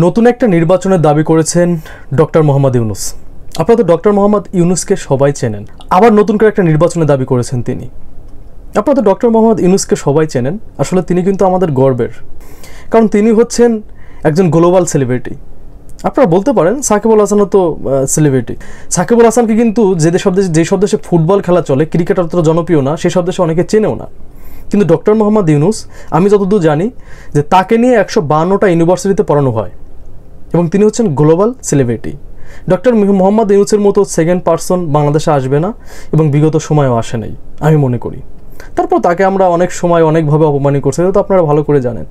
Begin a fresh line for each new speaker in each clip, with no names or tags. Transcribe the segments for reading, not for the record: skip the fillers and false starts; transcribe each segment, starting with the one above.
নতুন একটা নির্বাচনের দাবি করেছেন ডক্টর মোহাম্মদ ইউনূস। আপনারা তো ডক্টর মোহাম্মদ ইউনূসকে সবাই চেনেন, আবার নতুন করে একটা নির্বাচনের দাবি করেছেন তিনি। আপনারা তো ডক্টর মোহাম্মদ ইউনূসকে সবাই চেনেন, আসলে তিনি কিন্তু আমাদের গর্বের, কারণ তিনি হচ্ছেন একজন গ্লোবাল সেলিব্রিটি। আপনারা বলতে পারেন সাকিবুল হাসানও তো সেলিব্রিটি। সাকিবুল হাসানকে কিন্তু যেসব দেশে ফুটবল খেলা চলে, ক্রিকেট অতটা জনপ্রিয় না, সেসব দেশে অনেকে চেনেও না। কিন্তু ডক্টর মোহাম্মদ ইউনূস, আমি যতদূর জানি যে তাকে নিয়ে 152টা ইউনিভার্সিটিতে পড়ানো হয় এবং তিনি হচ্ছেন গ্লোবাল সেলিব্রিটি। ডক্টর মোহাম্মদ ইউনূসের মতো সেকেন্ড পারসন বাংলাদেশে আসবে না এবং বিগত সময়েও আসে নাই আমি মনে করি। তারপর তাকে আমরা অনেক সময় অনেকভাবে অপমানিত করছি, তো আপনারা ভালো করে জানেন।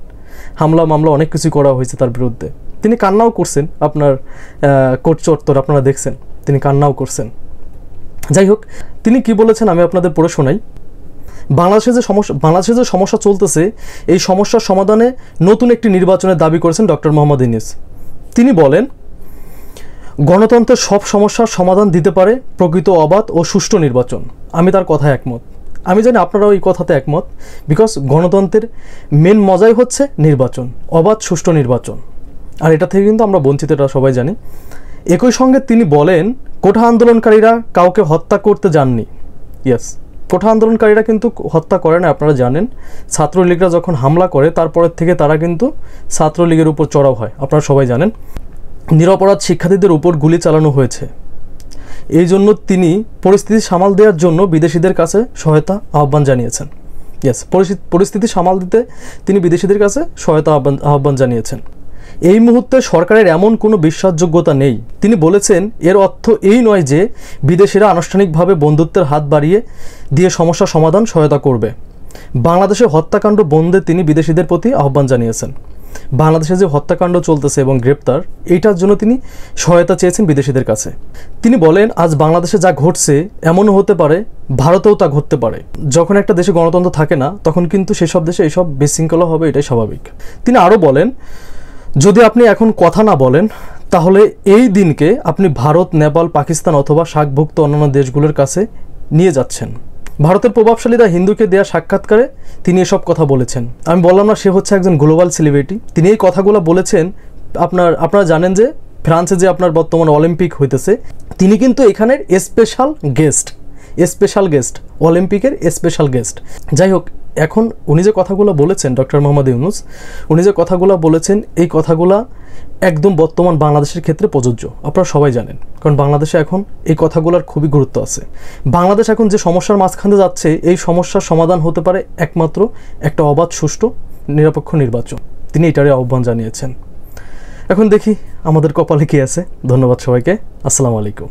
হামলা মামলা অনেক কিছু করা হয়েছে তার বিরুদ্ধে। তিনি কান্নাও করছেন, আপনার কোর্ট চত্বর আপনারা দেখছেন, তিনি কান্নাও করছেন। যাই হোক, তিনি কি বলেছেন আমি আপনাদের পড়ে শোনাই। বাংলাদেশে যে সমস্যা চলতেছে, এই সমস্যার সমাধানে নতুন একটি নির্বাচনের দাবি করেছেন ডক্টর মোহাম্মদ ইউনূস। তিনি বলেন, গণতন্ত্রের সব সমস্যার সমাধান দিতে পারে প্রকৃত অবাধ ও সুষ্ঠু নির্বাচন। আমি তার কথায় একমত। আমি জানি আপনারাও এই কথাতে একমত, বিকজ গণতন্ত্রের মেন মজাই হচ্ছে নির্বাচন, অবাধ সুষ্ঠু নির্বাচন। আর এটা থেকে কিন্তু আমরা বঞ্চিত, এটা সবাই জানি। একই সঙ্গে তিনি বলেন, কোঠা আন্দোলনকারীরা কাউকে হত্যা করতে যাননি। ইয়েস, কোঠা আন্দোলনকারীরা কিন্তু হত্যা করে না, আপনারা জানেন। ছাত্রলীগরা যখন হামলা করে তারপরের থেকে তারা কিন্তু ছাত্রলীগের উপর চড়াও হয়, আপনারা সবাই জানেন। নিরপরাধ শিক্ষার্থীদের উপর গুলি চালানো হয়েছে। এই জন্য তিনি পরিস্থিতি সামাল দেওয়ার জন্য বিদেশিদের কাছে সহায়তা আহ্বান জানিয়েছেন। ইয়েস, পরিস্থিতি সামাল দিতে তিনি বিদেশিদের কাছে সহায়তা আহ্বান জানিয়েছেন। এই মুহূর্তে সরকারের এমন কোনো বিশ্বাসযোগ্যতা নেই। তিনি বলেছেন, এর অর্থ এই নয় যে বিদেশিরা আনুষ্ঠানিকভাবে বন্ধুত্বের হাত বাড়িয়ে দিয়ে সমস্যা সমাধান সহায়তা করবে। বাংলাদেশে হত্যাকাণ্ড বন্ধে তিনি বিদেশিদের প্রতি আহ্বান জানিয়েছেন। বাংলাদেশে যে হত্যাকাণ্ড চলতেছে এবং গ্রেপ্তার, এইটার জন্য তিনি সহায়তা চেয়েছেন বিদেশিদের কাছে। তিনি বলেন, আজ বাংলাদেশে যা ঘটছে এমনও হতে পারে ভারতেও তা ঘটতে পারে। যখন একটা দেশে গণতন্ত্র থাকে না, তখন কিন্তু সেসব দেশে এইসব বিশৃঙ্খলা হবে, এটাই স্বাভাবিক। তিনি আরও বলেন, যদি আপনি এখন কথা না বলেন, তাহলে এই দিনকে আপনি ভারত, নেপাল, পাকিস্তান অথবা সার্কভুক্ত অন্যান্য দেশগুলোর কাছে নিয়ে যাচ্ছেন। ভারতের প্রভাবশালীরা হিন্দুকে দেয়া সাক্ষাৎকারে তিনি এসব কথা বলেছেন। আমি বললাম না, সে হচ্ছে একজন গ্লোবাল সেলিব্রিটি। তিনি এই কথাগুলো বলেছেন। আপনারা জানেন যে ফ্রান্সে যে আপনার বর্তমানে অলিম্পিক হইতেছে, তিনি কিন্তু এখানের স্পেশাল গেস্ট, অলিম্পিকের স্পেশাল গেস্ট। যাই হোক, এখন উনি যে কথাগুলো বলেছেন, ডক্টর মোহাম্মদ ইউনূস, উনি যে কথাগুলো বলেছেন, এই কথাগুলো একদম বর্তমান বাংলাদেশের ক্ষেত্রে প্রযোজ্য, আপনারা সবাই জানেন। কারণ বাংলাদেশে এখন এই কথাগুলোর খুবই গুরুত্ব আছে। বাংলাদেশ এখন যে সমস্যার মাঝখানে যাচ্ছে, এই সমস্যার সমাধান হতে পারে একমাত্র একটা অবাধ, সুষ্ঠু, নিরপেক্ষ নির্বাচন। তিনি এটারই আহ্বান জানিয়েছেন। এখন দেখি আমাদের কপালে কি আছে। ধন্যবাদ সবাইকে। আসসালামু আলাইকুম।